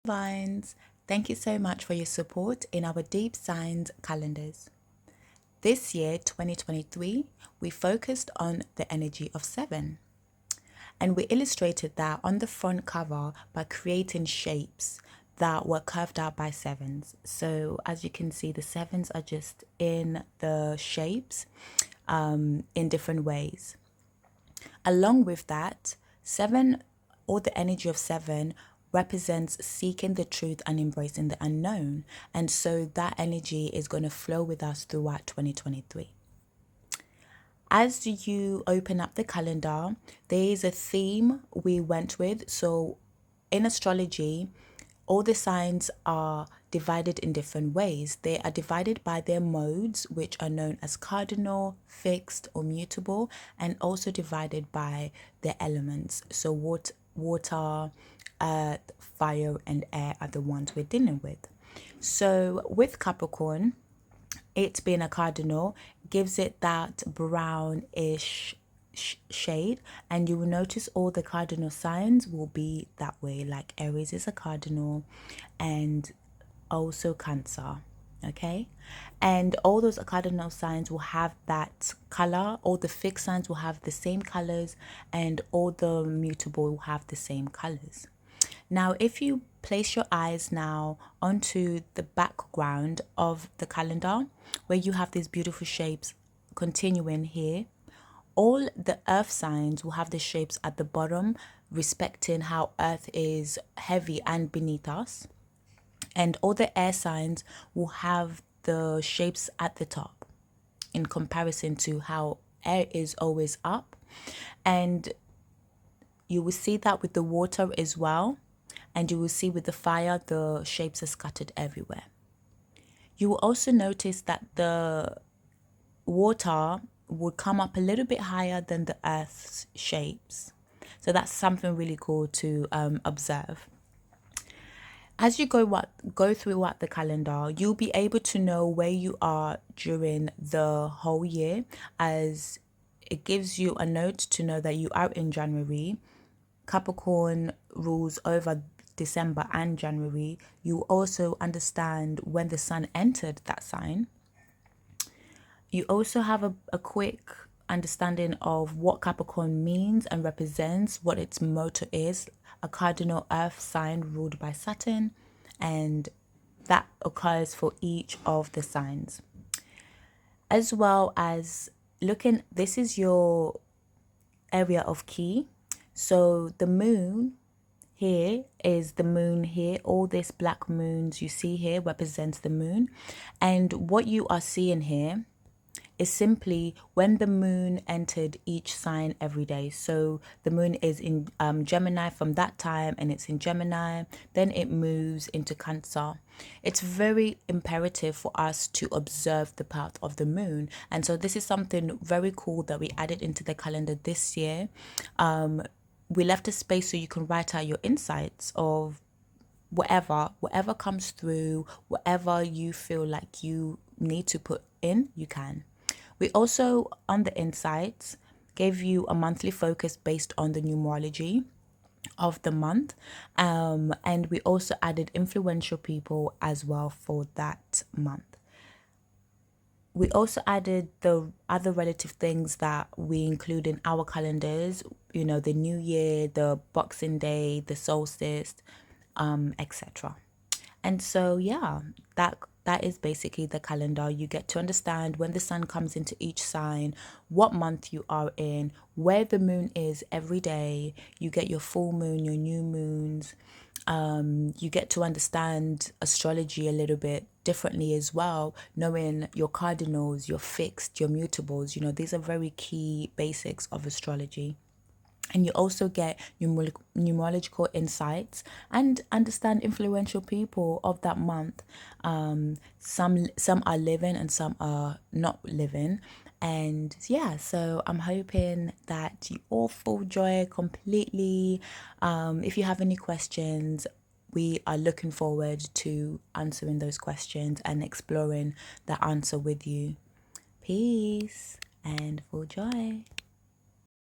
Vines, thank you so much for your support in our deep signs calendars. This year, 2023, we focused on the energy of 7. And we illustrated that on the front cover by creating shapes that were curved out by 7s. So as you can see, the 7s are just in the shapes in different ways. Along with that, 7, or the energy of 7, represents seeking the truth and embracing the unknown. And so that energy is going to flow with us throughout 2023. As you open up the calendar, there is a theme we went with. So in astrology, all the signs are divided in different ways. They are divided by their modes, which are known as cardinal, fixed, or mutable, and also divided by their elements. So water, earth, fire, and air are the ones we're dealing with. So with Capricorn, it being a cardinal gives it that brownish shade, and you will notice all the cardinal signs will be that way. Like Aries is a cardinal, and also Cancer. Okay, and all those cardinal signs will have that color. All the fixed signs will have the same colors, and all the mutable will have the same colors. Now, if you place your eyes now onto the background of the calendar, where you have these beautiful shapes continuing here, all the earth signs will have the shapes at the bottom, respecting how earth is heavy and beneath us. And all the air signs will have the shapes at the top in comparison to how air is always up. And you will see that with the water as well. And you will see with the fire, the shapes are scattered everywhere. You will also notice that the water would come up a little bit higher than the earth's shapes. So that's something really cool to observe. As you go throughout the calendar, you'll be able to know where you are during the whole year, as it gives you a note to know that you are in January. Capricorn rules over December and January. You also understand when the sun entered that sign. You also have a quick understanding of what Capricorn means and represents, what its motto is, a cardinal earth sign ruled by Saturn, and that occurs for each of the signs. As well as this is your area of key. So the moon here is the moon here. All these black moons you see here represents the moon. And what you are seeing here is simply when the moon entered each sign every day. So the moon is in Gemini from that time, and it's in Gemini. Then it moves into Cancer. It's very imperative for us to observe the path of the moon. And so this is something very cool that we added into the calendar this year. We left a space so you can write out your insights of whatever comes through, whatever you feel like you need to put in, you can. We also, on the insights, gave you a monthly focus based on the numerology of the month. And we also added influential people as well for that month. We also added the other relative things that we include in our calendars, the New Year, the Boxing Day, the solstice, etc. And so, yeah, that is basically the calendar. You get to understand when the sun comes into each sign, what month you are in, where the moon is every day. You get your full moon, your new moons. You get to understand astrology a little bit differently as well, knowing your cardinals, your fixed, your mutables. These are very key basics of astrology. And you also get numerological insights and understand influential people of that month. Some are living and some are not living. And yeah, so I'm hoping that you all full joy completely. If you have any questions, we are looking forward to answering those questions and exploring the answer with you. Peace and full joy.